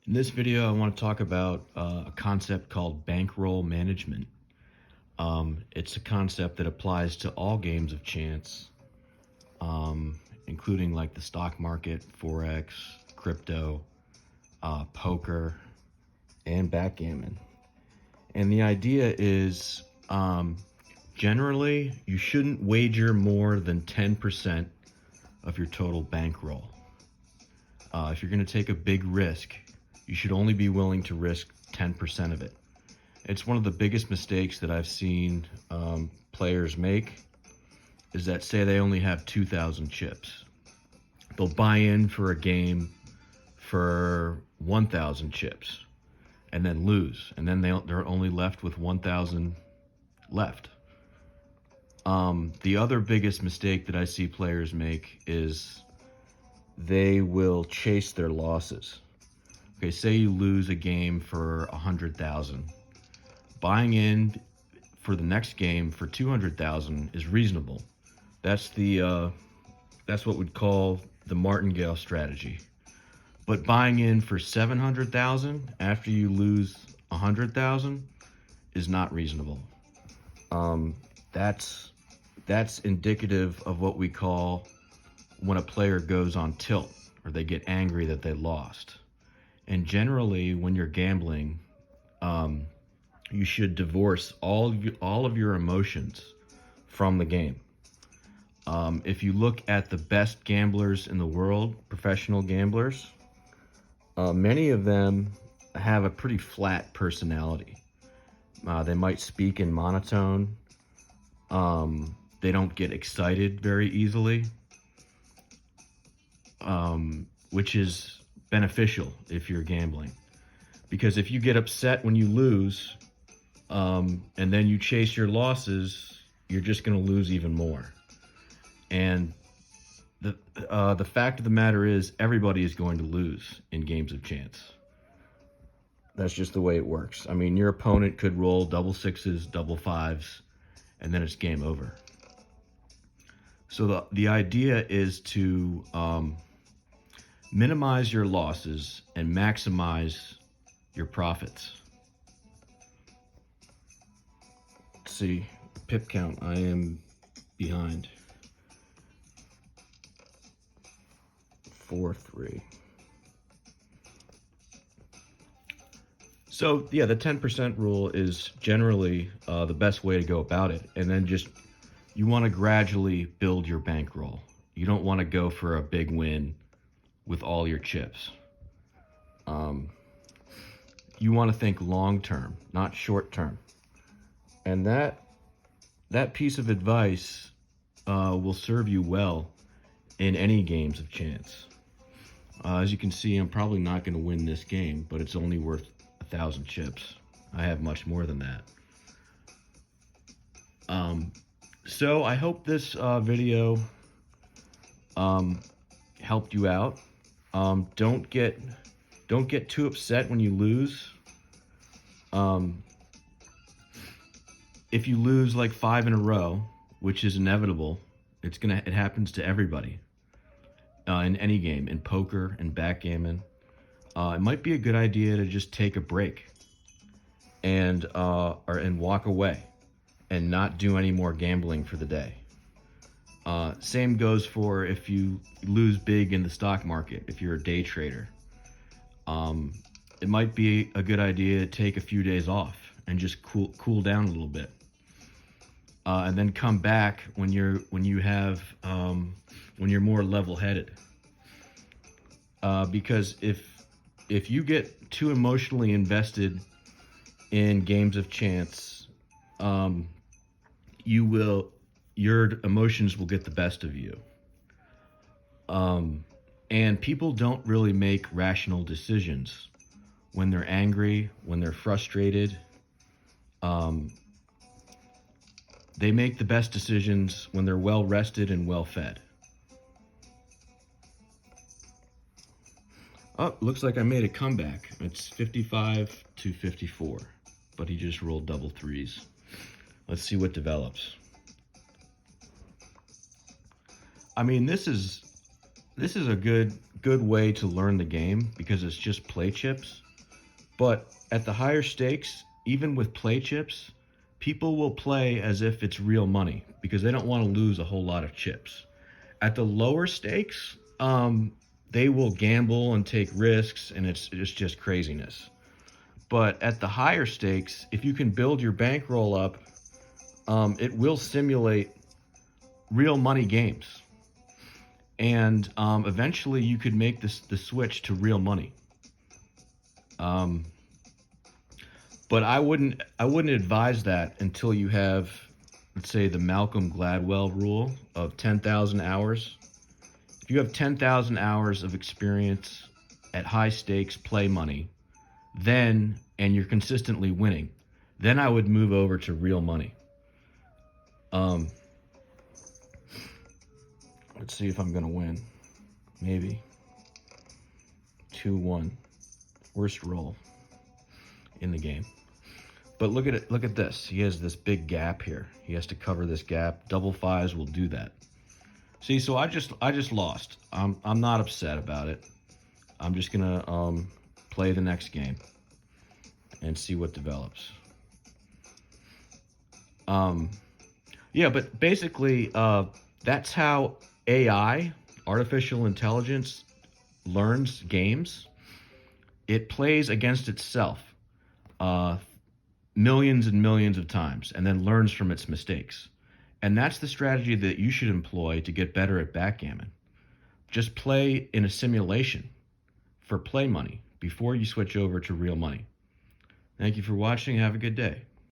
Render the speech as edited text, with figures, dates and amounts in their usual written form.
In this video, I want to talk about a concept called bankroll management. It's a concept that applies to all games of chance, including like the stock market, Forex, crypto, poker, and backgammon. And the idea is generally you shouldn't wager more than 10% of your total bankroll. If you're going to take a big risk, you should only be willing to risk 10% of it. It's one of the biggest mistakes that I've seen players make is that say they only have 2,000 chips. They'll buy in for a game for 1,000 chips and then lose. And then they're only left with 1,000 left. The other biggest mistake that I see players make is they will chase their losses. Okay, say you lose a game for 100,000. Buying in for the next game for 200,000 is reasonable. That's what we'd call the martingale strategy. But buying in for 700,000 after you lose 100,000 is not reasonable. That's indicative of what we call when a player goes on tilt or they get angry that they lost. And generally, when you're gambling, you should divorce all of your emotions from the game. If you look at the best gamblers in the world, professional gamblers, many of them have a pretty flat personality. They might speak in monotone. They don't get excited very easily, which is beneficial if you're gambling, because if you get upset when you lose and then you chase your losses, you're just going to lose even more. And the fact of the matter is everybody is going to lose in games of chance. That's just the way it works. I mean, your opponent could roll double sixes, double fives, and then it's game over. So the idea is to minimize your losses and maximize your profits. Let's see, pip count, I am behind. 4-3. So yeah, the 10% rule is generally the best way to go about it. And then you want to gradually build your bankroll. You don't want to go for a big win with all your chips. You want to think long term, not short term. And that piece of advice will serve you well in any games of chance. As you can see, I'm probably not going to win this game, but it's only worth 1,000 chips. I have much more than that. So I hope this video helped you out. Don't get too upset when you lose. If you lose like 5 in a row, which is inevitable, it happens to everybody in any game, in poker and backgammon. It might be a good idea to just take a break and walk away and not do any more gambling for the day. Same goes for if you lose big in the stock market, if you're a day trader. It might be a good idea to take a few days off and just cool down a little bit. And then come back when you're more level-headed. Because if you get too emotionally invested in games of chance, your emotions will get the best of you. And people don't really make rational decisions when they're angry, when they're frustrated. They make the best decisions when they're well rested and well fed. Oh, looks like I made a comeback. It's 55-54, but he just rolled double threes. Let's see what develops. I mean, this is a good good way to learn the game because it's just play chips. But at the higher stakes, even with play chips, people will play as if it's real money because they don't want to lose a whole lot of chips. At the lower stakes, they will gamble and take risks, and it's just craziness. But at the higher stakes, if you can build your bankroll up, it will simulate real money games, and eventually you could make the switch to real money. Um, but I wouldn't advise that until you have, let's say, the Malcolm Gladwell rule of 10,000 hours. If you have 10,000 hours of experience at high stakes play money, then and you're consistently winning, then I would move over to real money. Um, let's see if I'm gonna win. Maybe 2-1. Worst roll in the game. But look at it. Look at this. He has this big gap here. He has to cover this gap. Double fives will do that. See, so I just lost. I'm not upset about it. I'm just gonna play the next game and see what develops. Yeah, but basically, that's how AI, artificial intelligence, learns games. It plays against itself millions and millions of times and then learns from its mistakes. And that's the strategy that you should employ to get better at backgammon. Just play in a simulation for play money before you switch over to real money. Thank you for watching. Have a good day.